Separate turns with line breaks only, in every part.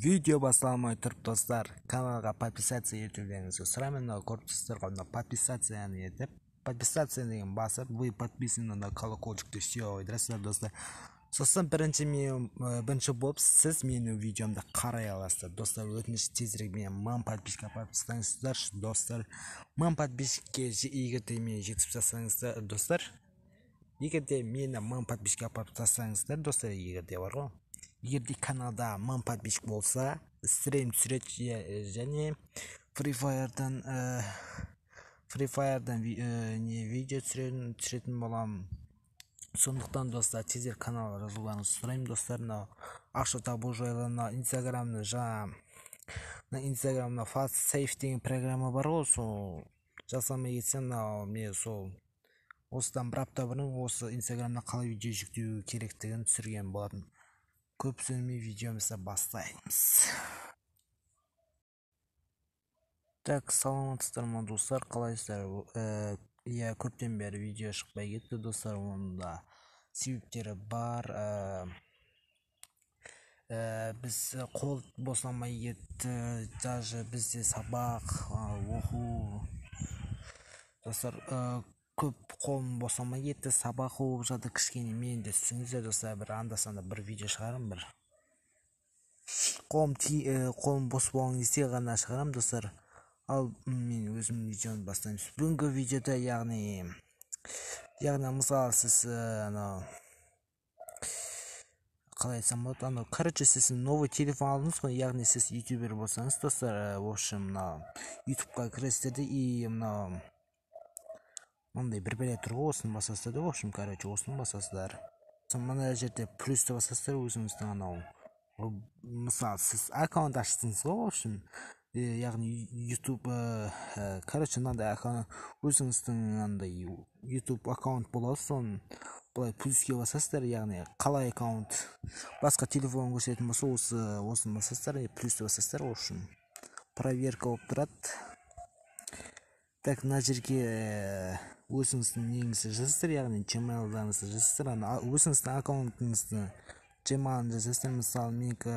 Видео басталмай тұрып достар, каналға подписация етулеріңізді сұраймын. Көріп тұрсыздар ғой, подписацияны етіп, подписация деген басып, вы подписаны на колокольчикті все ойдырасыздар достар. Сосын бірінші болып сіз менің видеомды қарай аласыздар достар. Өтініш тезірек мен 1000 подписчикке подписаңыздар достар. 1000 подписчикке егерде мен жетіп жасаңыздар достар. Егерде мені 1000 подписчикке подписаңыздар достар, егерде бар ғой. Егерде каналда 1000 подписчик болса, стрим түсіреді және Free Fire'дан видео түсіретін боламын. Сондықтан достар, тезірек каналға жазылуларыңызды сұраймын достар. Ақша табу жайлы Инстаграмда Fast Safe деген программа бар ғой, сол жасамай кетсем, мен сол осыдан бір апта бұрын осы Инстаграмда қалай видео жүктеу керектігін түсірген болатын. Көп сөйлемей видеомызды бастаймыз. Так, саламатсыздар ма достар, қалайсыздар? Көптен бері видео шықпай кетті достар, онда себептері бар. Біз қол босамай кетті, даже бізде сабақ оқу достар, көп қолым босамай кетті, сабақ оқып жатыр кішкене. Мен де түсіңіздер достар, бір анда-санда бір видео шығарам, бір қолым бос болған кезде ғана шығарам достар. Ал мен өзім видеоны бастаймыз. Бүгінгі видеода яғни мысалы сіз қалай айтсам болады, короче, сіз новый телефон алдыңыз ғой, яғни сіз ютубер болсаңыз достар, в общем, ютубқа кіресіздер и мындай бір бәле тұр ғой, осыны басасыздар да, в общем, короче, осыны басасыздар. Мына жерде плюсті басасыздар, өзіңіздің мысалы сіз аккаунт аштыңыз ғой, в общем, яғни ютуб, короче, мынандай аккаунт, өзіңіздің ютуб аккаунт болады, соны былай плюске басасыздар, яғни қалай аккаунт басқа телефон көрсететін болса, осыны басасыздар, плюсті басасыздар, в общем, проверка болып тұрады. Так, мына жерге өзіңіздің неңізді жазасыздар, яғни Gmail-даңызды жазасыздар, өзіңіздің аккаунтыңызды Gmail-ын жазасыздар. Мысалы, менікі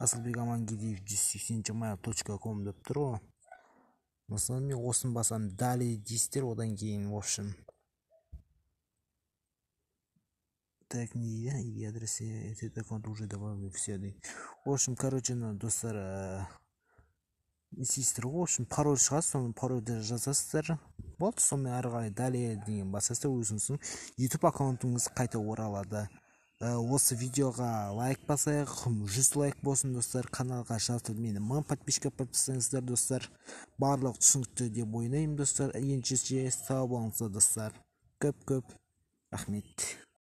Асылбек Амангелдиев 180 gmail.com деп тұр ғой. Мысалы, мен осыны басам, далее дейсіздер, одан кейін, в общем. Так, не я, и адрес, этот аккаунт уже добавлю, все. В общем, короче, достар, естейсіздер ғой, в общем, пароль шығасыз, соны парольді жазасыздар. Болды, сонымен ары қарай далее деген басасыздар, өзіңіздің YouTube аккаунтыңыз қайта оралады. Осы видеоға лайк басайық, 100 лайк болсын достар, каналға жазылып мені 1000 подписчикке подписаңыздар достар. Барлық түсінікті деп ойлаймын достар. Еншіше сау болыңыздар достар. Көп рахмет.